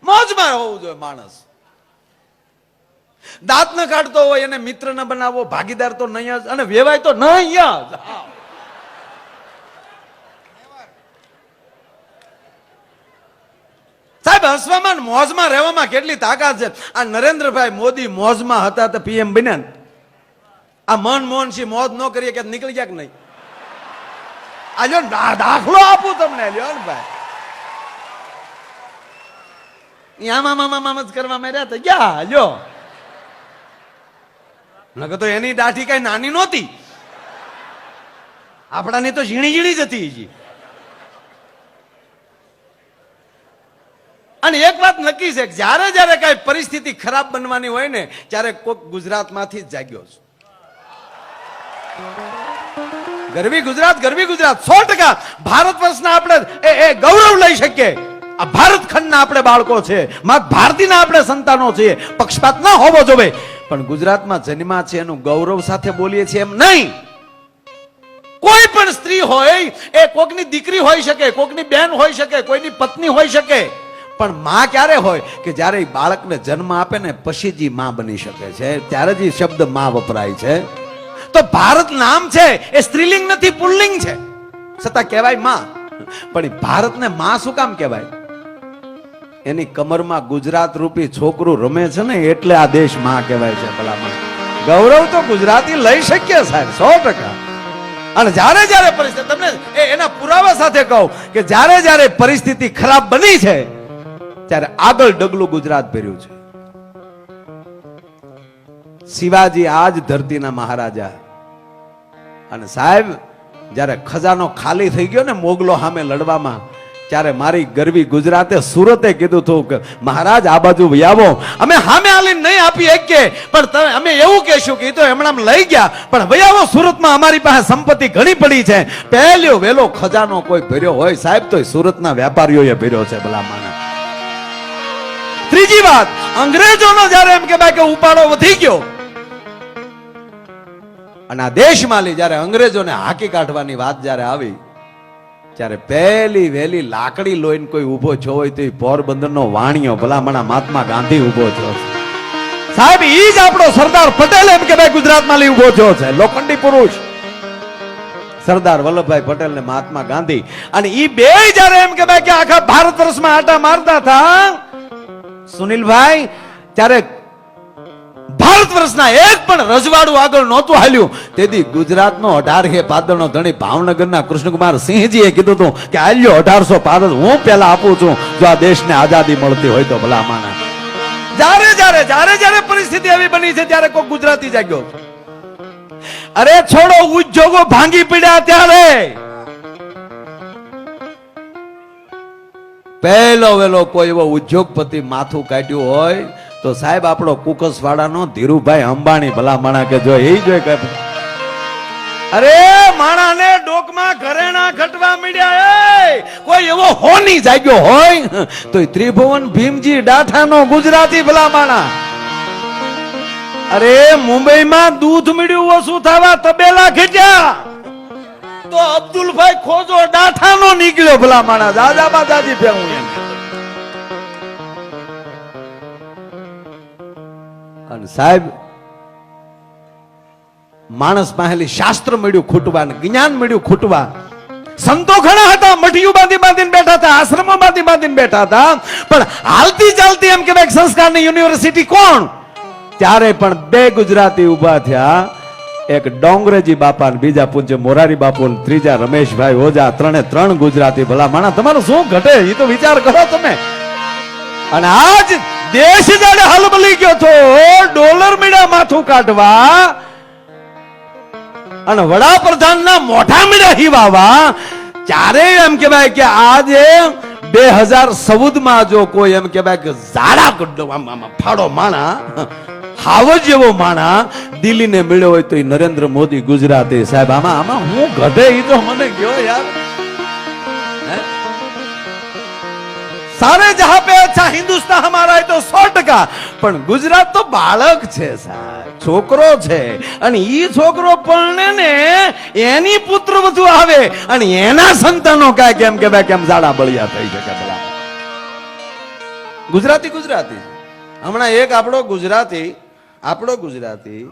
મોજમાં હોવું જોઈએ માણસ. દાંત ન કાઢતો હોય એને મિત્ર ન બનાવો, ભાગીદાર તો નહીં જ, અને વેવાય તો નહીં જ. સાહેબ હસવામાં મોજમાં રહેવામાં કેટલી તાકાત છે. આ નરેન્દ્રભાઈ મોદી મોજમાં હતા તો પીએમ બન્યા ને. આ મનમોહનસિંહ મોજ ન કરીએ કે નીકળી ગયા કે નહીં? આ લ્યો દાખલો આપું તમને, લ્યો ને ભાઈ. આમ જ કરવા માંડ્યા તો ગયા લ્યો. નકર તો એની દાઢી કઈ નાની નહોતી, આપણાની તો ઝીણી ઝીણી જ હતી. અને એક વાત નક્કી છે, જ્યારે જ્યારે કઈ પરિસ્થિતિ ખરાબ બનવાની હોય ને ત્યારે કોઈક ગુજરાતમાંથી જ જાગ્યો છે. ગરવી ગુજરાત, ગરવી ગુજરાત. 100% ભારત વર્ષના આપણે એ ગૌરવ લઈ શકીએ. આ ભારત ખંડના આપણે બાળકો છે, માત ભારતીના આપણે સંતાનો છીએ. પક્ષપાત ના હોવો જોઈએ, પણ ગુજરાતમાં જન્મા છે એનું ગૌરવ સાથે બોલીએ છીએ એમ નહીં. કોઈ પણ સ્ત્રી હોય એ કોકની દીકરી હોઈ શકે, કોકની બેન હોઈ શકે, કોઈની પત્ની હોઈ શકે, પણ માં ક્યારે હોય કે જ્યારે બાળકને જન્મ આપે ને પછી જ માં બની શકે છે, ત્યારે જ શબ્દ માં વપરાય છે. તો ભારત નામ છે એ સ્ત્રીલિંગ નથી, પુલ્લિંગ છે, છતાં કહેવાય માં. પણ ભારતને માં શું કામ કહેવાય? એની કમરમાં ગુજરાત રૂપી છોકરું રમે છે ને એટલે આ દેશ માં કહેવાય છે. ભલામાં ગૌરવ તો ગુજરાતી લઈ શકીએ સાહેબ, 100%. અને જ્યારે જ્યારે પરિસ્થિતિ, તમને એના પુરાવા સાથે કહું કે જ્યારે જ્યારે પરિસ્થિતિ ખરાબ બની છે ત્યારે આગળ ડગલું ગુજરાત ભર્યું છે. શિવાજી આજ ધરતીના મહારાજા. અને સાહેબ જ્યારે ખજાનો ખાલી થઈ ગયો ને મોગલો સામે લડવામાં, ત્યારે મારી ગરવી ગુજરાતે સુરતે કીધું હતું કે મહારાજ આ બાજુ આવો, અમે સામે આલીને નહીં આપી શકીએ, પણ તમે અમે એવું કહેશું કે એ તો હમણાં લઈ ગયા, પણ આવો સુરતમાં અમારી પાસે સંપત્તિ ઘણી પડી છે. પહેલો વેલો ખજાનો કોઈ ભર્યો હોય સાહેબ તો સુરતના વેપારીઓએ ભર્યો છે. ભલા માના. ત્રીજી વાત, અંગ્રેજોનો જ્યારે એમ કે ભાઈ કે ઉપાડો વધી ગયો અને આ દેશમાં જયારે અંગ્રેજોને હાકી કાઢવાની વાત જયારે આવી, ત્યારે પહેલી વહેલી લાકડી લોહીને કોઈ ઉભો છો હોય તો પોરબંદરનો વાણિયો ભલામણા મહાત્મા ગાંધી ઉભો છો સાહેબ. ઈ જ આપણો સરદાર પટેલ એમ કે ભાઈ ગુજરાતમાં લઈ ઉભો છો છે, લોખંડી પુરુષ સરદાર વલ્લભભાઈ પટેલ ને મહાત્મા ગાંધી. અને ઈ બે જયારે એમ કે ભાઈ કે આખા ભારત વર્ષમાં આટા મારતા હતા સુનિલભાઈ, ત્યારે ભારત વર્ષના એક પણ રજવાડું આગળ નહોતું હાલ્યું. તેથી ગુજરાતનો 18 પાદરનો ધણી ભાવનગરના કૃષ્ણકુમાર સિંહજીએ કીધું હતું કે આલ્યો 1800 પાદર હું પેલા આપું છું જો આ દેશને આઝાદી મળતી હોય તો. ભલા માના. જ્યારે પરિસ્થિતિ એવી બની છે ત્યારે કોઈ ગુજરાતી જાગ્યો. અરે છોડો ઉદ્યોગો ભાંગી પડ્યા ત્યારે પહેલો વેલો કોઈ એવો ઉદ્યોગપતિ માથું કાઢ્યું હોય તો સાહેબ આપણો કુકસવાડાનો ધીરુભાઈ અંબાણી. ભલા માણા કે જો એ જોઈ કે અરે માણાને ડોકમાં ઘરેણા ઘટવા મળ્યા. કોઈ એવો હોની જાગ્યો હોય તો ત્રિભુવન ભીમજી ડાઠાનો ગુજરાતી. ભલા માણા. અરે મુંબઈમાં દૂધ મળ્યું ઓછું થવા તબેલા ઘટ્યા તો અબ્દુલભાઈ ખોજો ડાઠાનો નીકળ્યો. ભલા માણા દાદામાં દાદી ભેગું એમ. અને સાહેબ માણસ પાસેલી શાસ્ત્ર મળ્યું ખૂટવા, જ્ઞાન મળ્યું ખૂટવા. સંતો ઘણા હતા, મઠીઓ બાંધી બાંધીને બેઠા હતા, આશ્રમો બાંધી બાંધીને બેઠા હતા, પણ હાલતી ચાલતી એમ કે સંસ્કારની યુનિવર્સિટી કોણ? ત્યારે પણ બે ગુજરાતી ઉભા થયા, એક ડોંગરેજી બાપા ને બીજા પૂજ્ય મોરારી બાપુ, ત્રીજા રમેશભાઈ ઓઝા. ત્રણ ગુજરાતી. ભલા માણા તમારું શું ઘટે એ તો વિચાર કરો તમે. અને આજ દેશ જાણે હલબલી ગયો છો, ડોલર મીડા માથું કાઢવા અને વડાપ્રધાનના મોઢા મીડા હિવાવા. ચારે એમ કહેવાય કે આજે 2014 જો કોઈ એમ કહેવાય કે ઝાડા ફાડો માણા હાવ જેવો માણા દિલ્હીને મળ્યો હોય તો નરેન્દ્ર મોદી ગુજરાતી. સાહેબ આમાં હું ઘટે એ તો મને કયો યાર. सारे जहां पे अच्छा हिंदुस्तान हमारा है तो 100%. પણ ગુજરાત તો બાળક છે સાહેબ, છોકરો છે. અને ઈ છોકરો પરણે ને એની પુત્ર વધુ આવે અને એના સંતાનો કાય કેમ કે ભાઈ કેમ ઝાડા બળિયા થઈ શકે. ભલા ગુજરાતી હમણાં એક આપણો ગુજરાતી